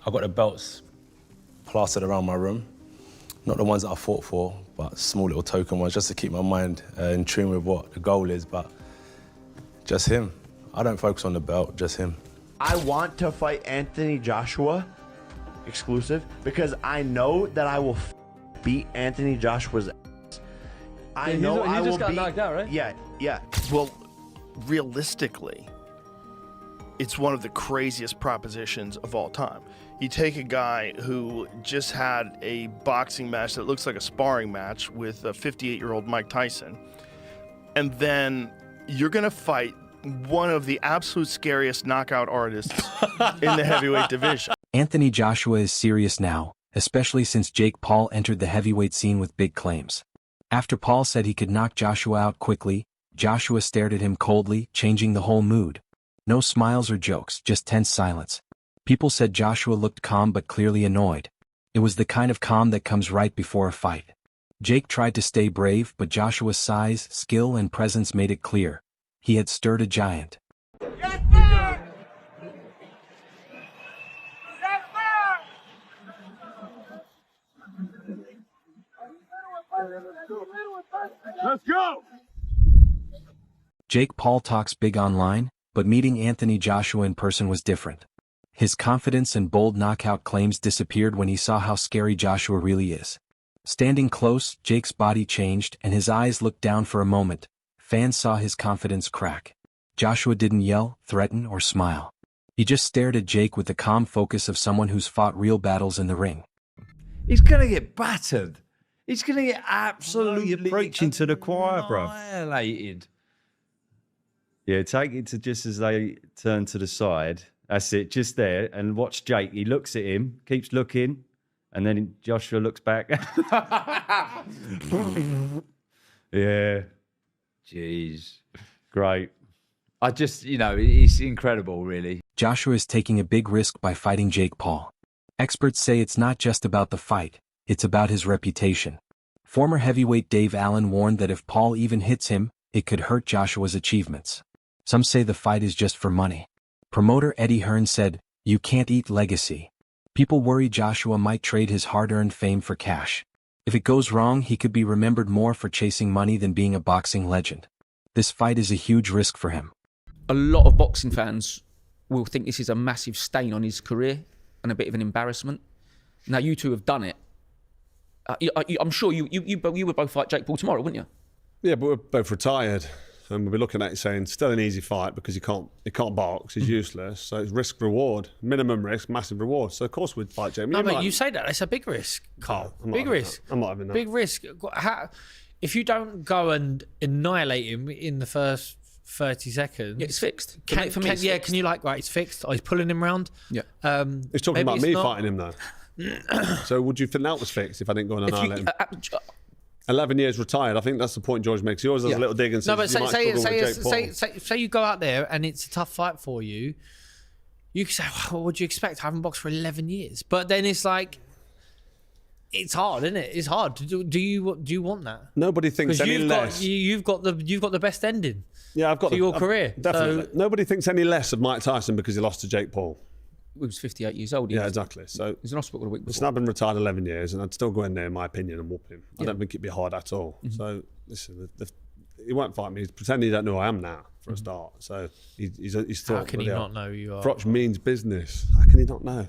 I got the belts plastered around my room. Not the ones that I fought for, but small little token ones, just to keep my mind in tune with what the goal is, but just him. I don't focus on the belt, just him. I want to fight Anthony Joshua, exclusive, because I know that I will beat Anthony Joshua's ass. I know I will beat... He just got knocked out, right? Yeah. Well, realistically, it's one of the craziest propositions of all time. You take a guy who just had a boxing match that looks like a sparring match with a 58-year-old Mike Tyson, and then you're going to fight one of the absolute scariest knockout artists in the heavyweight division. Anthony Joshua is serious now, especially since Jake Paul entered the heavyweight scene with big claims. After Paul said he could knock Joshua out quickly, Joshua stared at him coldly, changing the whole mood. No smiles or jokes, just tense silence. People said Joshua looked calm but clearly annoyed. It was the kind of calm that comes right before a fight. Jake tried to stay brave, but Joshua's size, skill, and presence made it clear. He had stirred a giant. Yes, sir! Yes, sir! Let's go! Jake Paul talks big online, but meeting Anthony Joshua in person was different. His confidence and bold knockout claims disappeared when he saw how scary Joshua really is. Standing close, Jake's body changed and his eyes looked down for a moment. Fans saw his confidence crack. Joshua didn't yell, threaten, or smile. He just stared at Jake with the calm focus of someone who's fought real battles in the ring. He's going to get battered. He's going to get absolutely You're preaching to the choir, bro. annihilated. Yeah, take it to just as they turn to the side. That's it, just there. And watch Jake. He looks at him, keeps looking, and then Joshua looks back. Yeah. Jeez. Great. I just, it's incredible, really. Joshua is taking a big risk by fighting Jake Paul. Experts say it's not just about the fight, it's about his reputation. Former heavyweight Dave Allen warned that if Paul even hits him, it could hurt Joshua's achievements. Some say the fight is just for money. Promoter Eddie Hearn said, "You can't eat legacy." People worry Joshua might trade his hard-earned fame for cash. If it goes wrong, he could be remembered more for chasing money than being a boxing legend. This fight is a huge risk for him. A lot of boxing fans will think this is a massive stain on his career and a bit of an embarrassment. Now, you two have done it. I'm sure you would both fight Jake Paul tomorrow, wouldn't you? Yeah, but we're both retired. And we'll be looking at it saying, still an easy fight because he can't box, he's useless. So it's risk reward, minimum risk, massive reward. So of course we'd fight Jamie. No, but you say that, it's a big risk, Carl. Big risk. I'm not having that. Big risk. If you don't go and annihilate him in the first 30 seconds... Yeah, it's fixed. Can you right, it's fixed. Oh, he's pulling him round. Yeah. He's talking about me fighting him though. So would you think that was fixed if I didn't go and annihilate him? 11 years retired. I think that's the point George makes. He always does a little dig and says, no, but say you go out there and it's a tough fight for you. You can say, well, what would you expect? I haven't boxed for 11 years. But then it's like, it's hard, isn't it? It's hard. Do you want that? Nobody thinks any less. You've got the best ending. Yeah, I've got to your career. Definitely. So, nobody thinks any less of Mike Tyson because he lost to Jake Paul. He was 58 years old. Yeah, exactly. So he was in hospital a week before. Listen, I've been retired 11 years, and I'd still go in there, in my opinion, and whoop him. I don't think it'd be hard at all. So listen, he won't fight me. He's pretending he don't know who I am now, for a start. So he's thought. How can he not know who you are? Froch means business. How can he not know?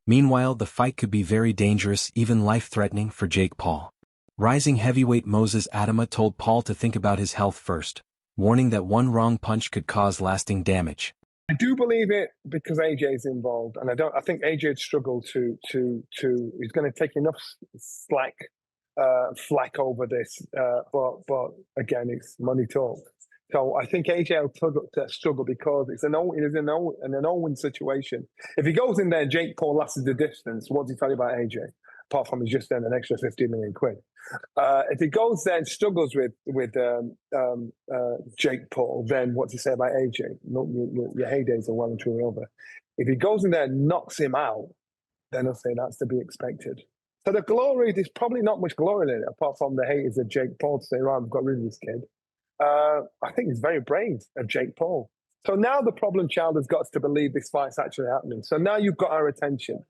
Meanwhile, the fight could be very dangerous, even life-threatening for Jake Paul. Rising heavyweight Moses Adama told Paul to think about his health first, warning that one wrong punch could cause lasting damage. I do believe it because AJ's involved, and I think AJ'd struggle to. He's going to take enough flack over this, but again, it's money talk. So I think AJ will struggle because it's an Owen situation. If he goes in there, Jake Paul lasted the distance. What does he tell you about AJ? Apart from he's just earned an extra 15 million quid. If he goes there and struggles with Jake Paul, then what do you say about AJ? Your heydays are well and truly over. If he goes in there and knocks him out, then I'll say that's to be expected. So the glory, there's probably not much glory in it, apart from the haters of Jake Paul to say, right, I've got rid of this kid. I think it's very brave of Jake Paul. So now the problem child has got us to believe this fight's actually happening. So now you've got our attention.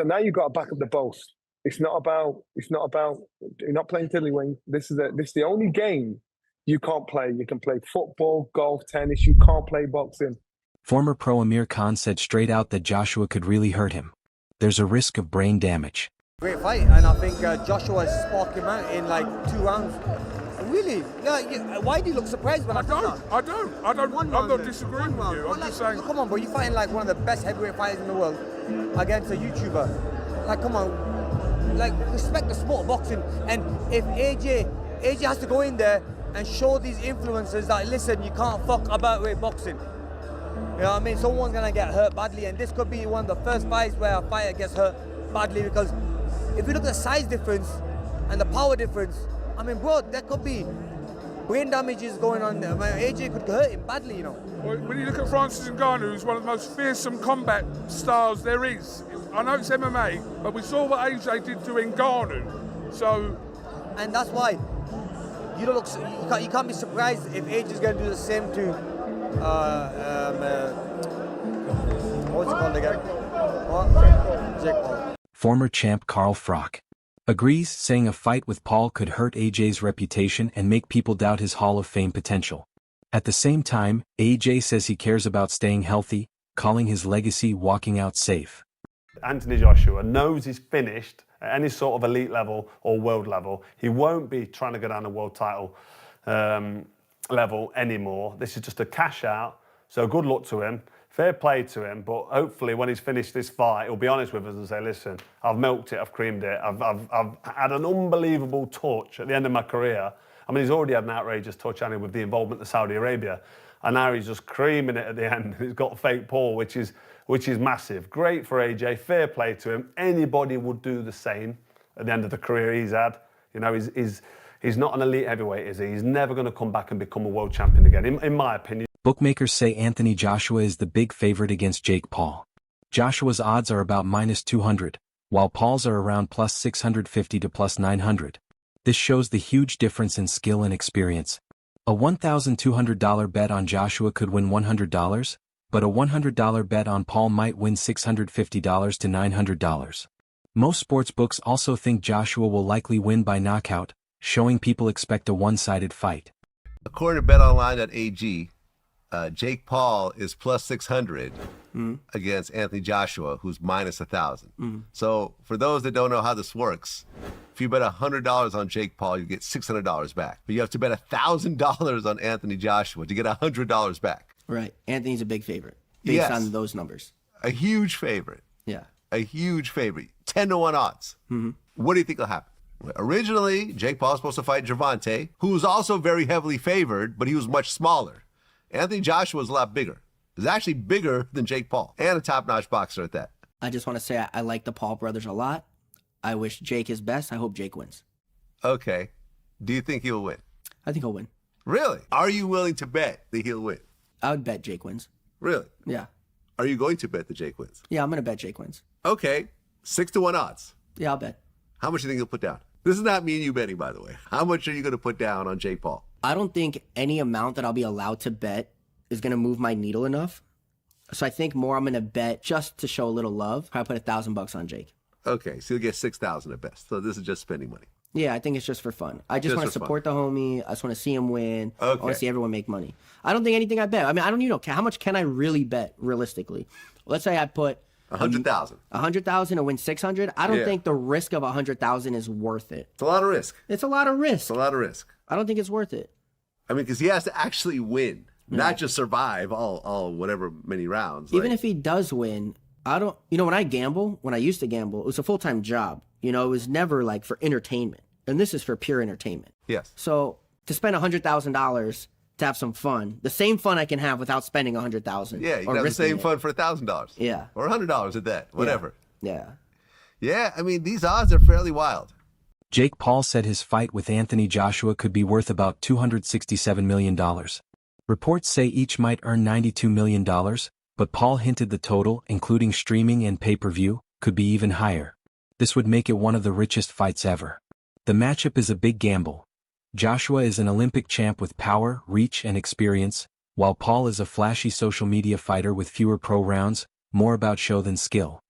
So now you've got to back up the boast. It's not about. You're not playing tiddlywink. This is the only game you can't play. You can play football, golf, tennis. You can't play boxing. Former pro Amir Khan said straight out that Joshua could really hurt him. There's a risk of brain damage. Great fight, and I think Joshua sparked him out in like 2 rounds. Really? Yeah, why do you look surprised when I don't. I'm not disagreeing with you. I'm just saying. Come on, bro. You're fighting like one of the best heavyweight fighters in the world against a YouTuber. Like, come on. Like, respect the sport of boxing. And if AJ has to go in there and show these influencers that, listen, you can't fuck about with boxing. You know what I mean? Someone's going to get hurt badly, and this could be one of the first fights where a fighter gets hurt badly, because if you look at the size difference and the power difference, I mean, bro, there could be brain damages going on there. AJ could hurt him badly, you know. Well, when you look at Francis Ngannou, who's one of the most fearsome combat styles there is. I know it's MMA, but we saw what AJ did to Ngannou. So, and that's why you don't look. You can't be surprised if AJ is going to do the same to. What's it called again? What? Jake Paul. Former champ Carl Froch agrees, saying a fight with Paul could hurt AJ's reputation and make people doubt his Hall of Fame potential. At the same time, AJ says he cares about staying healthy, calling his legacy walking out safe. Anthony Joshua knows he's finished at any sort of elite level or world level. He won't be trying to go down the world title level anymore. This is just a cash out. So good luck to him. Fair play to him. But hopefully when he's finished this fight, he'll be honest with us and say, listen, I've milked it, I've creamed it. I've had an unbelievable touch at the end of my career. I mean, he's already had an outrageous touch, Annie, with the involvement of Saudi Arabia. And now he's just creaming it at the end. He's got fake Paul, which is massive. Great for AJ, fair play to him. Anybody would do the same at the end of the career he's had. You know, he's not an elite heavyweight, is he? He's never going to come back and become a world champion again, in my opinion. Bookmakers say Anthony Joshua is the big favorite against Jake Paul. Joshua's odds are about -200, while Paul's are around +650 to +900. This shows the huge difference in skill and experience. A $1,200 bet on Joshua could win $100, but a $100 bet on Paul might win $650 to $900. Most sportsbooks also think Joshua will likely win by knockout, showing people expect a one-sided fight. According to BetOnline.ag, Jake Paul is +600 against Anthony Joshua, who's -1,000. So for those that don't know how this works, if you bet $100 on Jake Paul, you get $600 back. But you have to bet $1,000 on Anthony Joshua to get $100 back. Right. Anthony's a big favorite based on those numbers. A huge favorite. Yeah. A huge favorite. 10-1 odds. What do you think will happen? Originally, Jake Paul was supposed to fight Gervonta, who was also very heavily favored, but he was much smaller. Anthony Joshua was a lot bigger. He's actually bigger than Jake Paul, and a top-notch boxer at that. I just want to say I like the Paul brothers a lot. I wish Jake his best. I hope Jake wins. Okay. Do you think he'll win? I think he'll win. Really? Are you willing to bet that he'll win? I would bet Jake wins. Really? Yeah. Are you going to bet that Jake wins? Yeah, I'm going to bet Jake wins. Okay. 6-1 odds. Yeah, I'll bet. How much do you think he'll put down? This is not me and you betting, by the way. How much are you going to put down on Jake Paul? I don't think any amount that I'll be allowed to bet is going to move my needle enough. So I think more I'm going to bet just to show a little love. Probably put $1,000 on Jake. Okay, so you'll get $6,000 at best. So this is just spending money. Yeah, I think it's just for fun. I just want to support the homie. I just want to see him win. I want to see everyone make money. I don't think anything I bet. I mean, I don't even know. How much can I really bet realistically? Let's say I put 100,000. 100,000 to win 600. I don't think the risk of 100,000 is worth it. It's a lot of risk. It's a lot of risk. It's a lot of risk. I don't think it's worth it. I mean, because he has to actually win, not just survive all whatever many rounds. Even if he does win, I don't. You know, when I used to gamble, it was a full-time job. You know, it was never like for entertainment, and this is for pure entertainment. Yes. So to spend $100,000 to have some fun, the same fun I can have without spending $100,000. Yeah, you can have the same fun for $1,000. Yeah. Or $100 at that, whatever. Yeah. Yeah, I mean, these odds are fairly wild. Jake Paul said his fight with Anthony Joshua could be worth about $267 million. Reports say each might earn $92 million, but Paul hinted the total, including streaming and pay-per-view, could be even higher. This would make it one of the richest fights ever. The matchup is a big gamble. Joshua is an Olympic champ with power, reach, and experience, while Paul is a flashy social media fighter with fewer pro rounds, more about show than skill.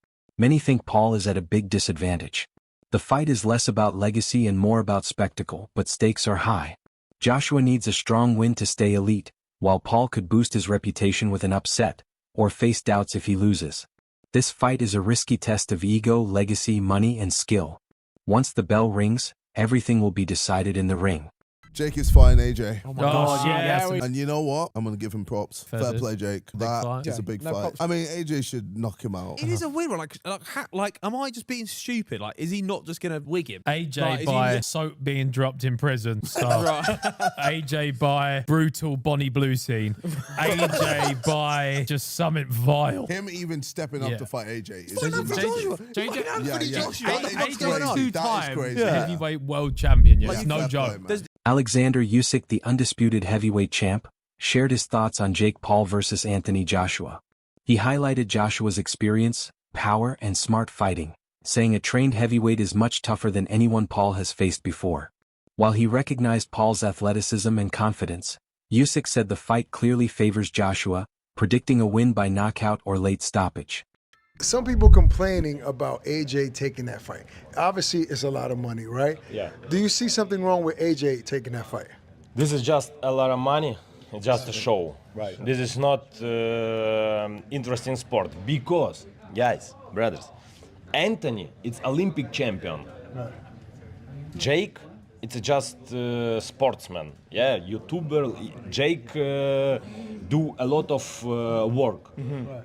Many think Paul is at a big disadvantage. The fight is less about legacy and more about spectacle, but stakes are high. Joshua needs a strong win to stay elite, while Paul could boost his reputation with an upset, or face doubts if he loses. This fight is a risky test of ego, legacy, money, and skill. Once the bell rings, everything will be decided in the ring. Jake is fighting AJ. Oh my gosh, yeah. And you know what? I'm going to give him props. Fair play, Jake. That is a big fight. props. I mean, AJ should knock him out. It is a weird one. Like, am I just being stupid? Like, is he not just going to wig him? AJ Like, is by he- soap being dropped in prison style. AJ by brutal Bonnie Blue scene. AJ by just something vile. Him even stepping up to fight AJ. Why not for Joshua? JJ, AJ is two-time crazy. heavyweight world champion. Yeah, it's no fair joke. play, man. Alexander Usyk, the undisputed heavyweight champ, shared his thoughts on Jake Paul versus Anthony Joshua. He highlighted Joshua's experience, power, and smart fighting, saying a trained heavyweight is much tougher than anyone Paul has faced before. While he recognized Paul's athleticism and confidence, Usyk said the fight clearly favors Joshua, predicting a win by knockout or late stoppage. Some people complaining about AJ taking that fight. Obviously, it's a lot of money, right? Yeah. Do you see something wrong with AJ taking that fight? This is just a lot of money. It's just a show. Right. This is not interesting sport because, guys, brothers, Anthony, it's Olympic champion. Right. Jake, it's just sportsman. Yeah, YouTuber. Jake do a lot of work.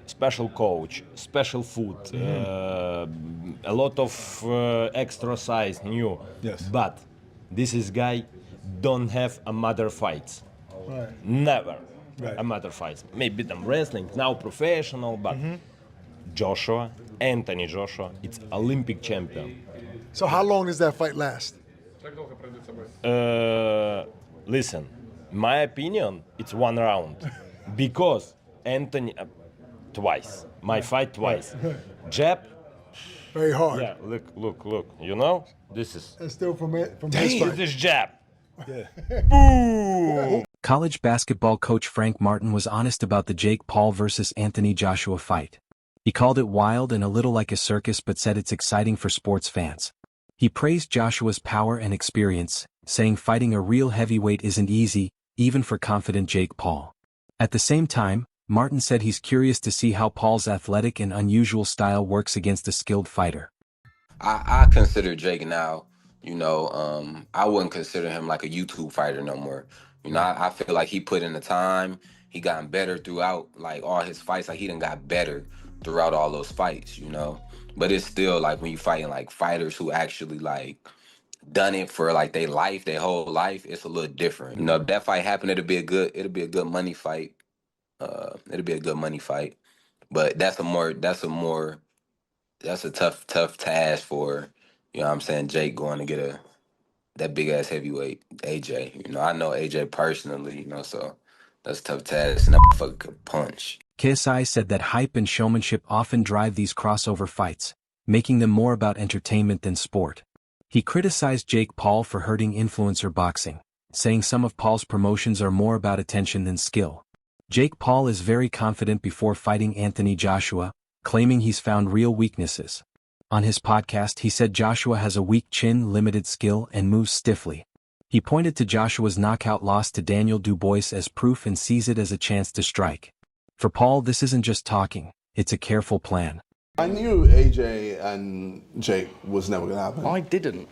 Special coach, special food, a lot of exercise new. Yes. But this is guy don't have a mother fights. Right. Never Right. a mother fights. Maybe them wrestling now professional, but Joshua, Anthony Joshua, it's Olympic champion. So how long does that fight last? Listen, my opinion, it's 1 round because Anthony twice. My fight twice. Jab. Very hard. Yeah, look. You know, this is. And still from this Damn, fight. this jab. Yeah. Boom. College basketball coach Frank Martin was honest about the Jake Paul versus Anthony Joshua fight. He called it wild and a little like a circus, but said it's exciting for sports fans. He praised Joshua's power and experience, saying fighting a real heavyweight isn't easy, even for confident Jake Paul. At the same time, Martin said he's curious to see how Paul's athletic and unusual style works against a skilled fighter. I consider Jake now, I wouldn't consider him like a YouTube fighter no more. I feel like he put in the time, he gotten better throughout like all his fights, like he done got better throughout all those fights, But it's still like when you fighting like fighters who actually like done it for like their whole life, it's a little different. If that fight happened, it'll be a good money fight. It'll be a good money fight. But that's a tough task for, Jake going to get that big ass heavyweight AJ. I know AJ personally, so that's a tough task, and that motherfucker could punch. KSI said that hype and showmanship often drive these crossover fights, making them more about entertainment than sport. He criticized Jake Paul for hurting influencer boxing, saying some of Paul's promotions are more about attention than skill. Jake Paul is very confident before fighting Anthony Joshua, claiming he's found real weaknesses. On his podcast, he said Joshua has a weak chin, limited skill, and moves stiffly. He pointed to Joshua's knockout loss to Daniel Dubois as proof and sees it as a chance to strike. For Paul, this isn't just talking, it's a careful plan. I knew AJ and Jake was never going to happen. I didn't.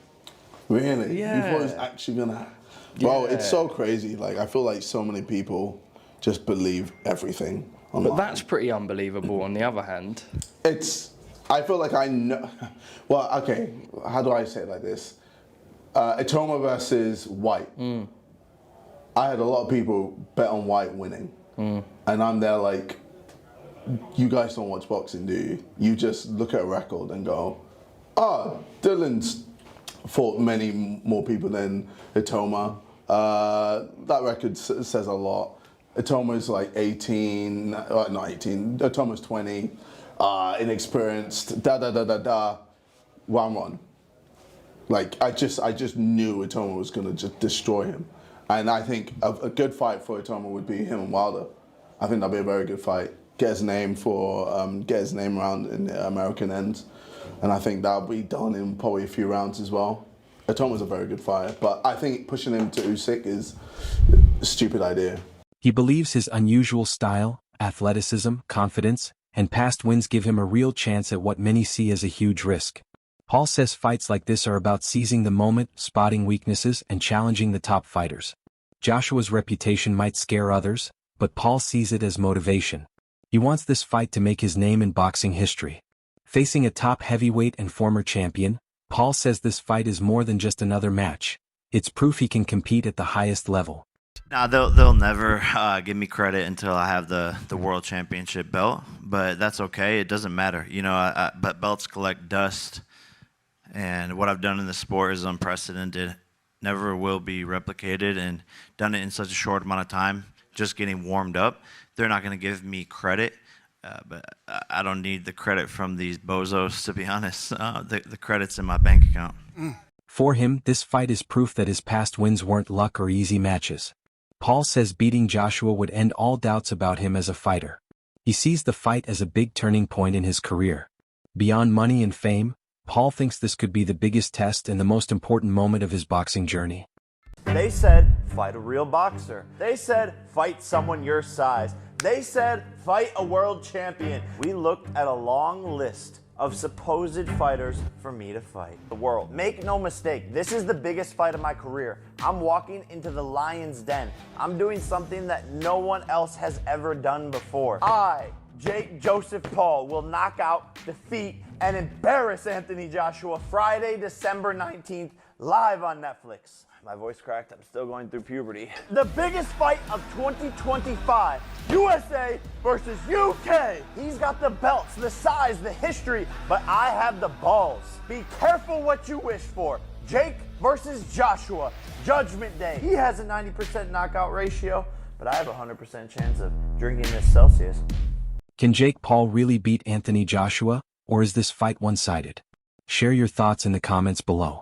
Really? Yeah. You thought it was actually going to happen? Bro, it's so crazy. Like, I feel like so many people just believe everything online. But that's pretty unbelievable on the other hand. I feel like I know. Well, okay, how do I say it like this? Itoma versus White. I had a lot of people bet on White winning. And I'm there like, you guys don't watch boxing, do you? You just look at a record and go, Dylan's fought many more people than Itoma. That record says a lot. Itoma's like 18, not 18, Itoma's 20, inexperienced, one. Like, I just knew Itoma was gonna just destroy him. And I think a good fight for Itoma would be him and Wilder. I think that'd be a very good fight. Get his name around in the American end. and I think that'll be done in probably a few rounds as well. Atoma's a very good fighter, but I think pushing him to Usyk is a stupid idea. He believes his unusual style, athleticism, confidence, and past wins give him a real chance at what many see as a huge risk. Paul says fights like this are about seizing the moment, spotting weaknesses, and challenging the top fighters. Joshua's reputation might scare others, but Paul sees it as motivation. He wants this fight to make his name in boxing history. Facing a top heavyweight and former champion, Paul says this fight is more than just another match. It's proof he can compete at the highest level. Now they'll never give me credit until I have the world championship belt, but that's okay. It doesn't matter, but belts collect dust, and what I've done in the sport is unprecedented. Never will be replicated, and done it in such a short amount of time. Just getting warmed up, they're not going to give me credit, but I don't need the credit from these bozos, to be honest. The credit's in my bank account. For him, this fight is proof that his past wins weren't luck or easy matches. Paul says beating Joshua would end all doubts about him as a fighter. He sees the fight as a big turning point in his career. Beyond money and fame, Paul thinks this could be the biggest test and the most important moment of his boxing journey. They said, fight a real boxer. They said, fight someone your size. They said, fight a world champion. We looked at a long list of supposed fighters for me to fight the world. Make no mistake, this is the biggest fight of my career. I'm walking into the lion's den. I'm doing something that no one else has ever done before. I, Jake Joseph Paul, will knock out, defeat, and embarrass Anthony Joshua Friday, December 19th, live on Netflix. My voice cracked, I'm still going through puberty. The biggest fight of 2025, USA versus UK. He's got the belts, the size, the history, but I have the balls. Be careful what you wish for. Jake versus Joshua, Judgment Day. He has a 90% knockout ratio, but I have a 100% chance of drinking this Celsius. Can Jake Paul really beat Anthony Joshua, or is this fight one-sided? Share your thoughts in the comments below.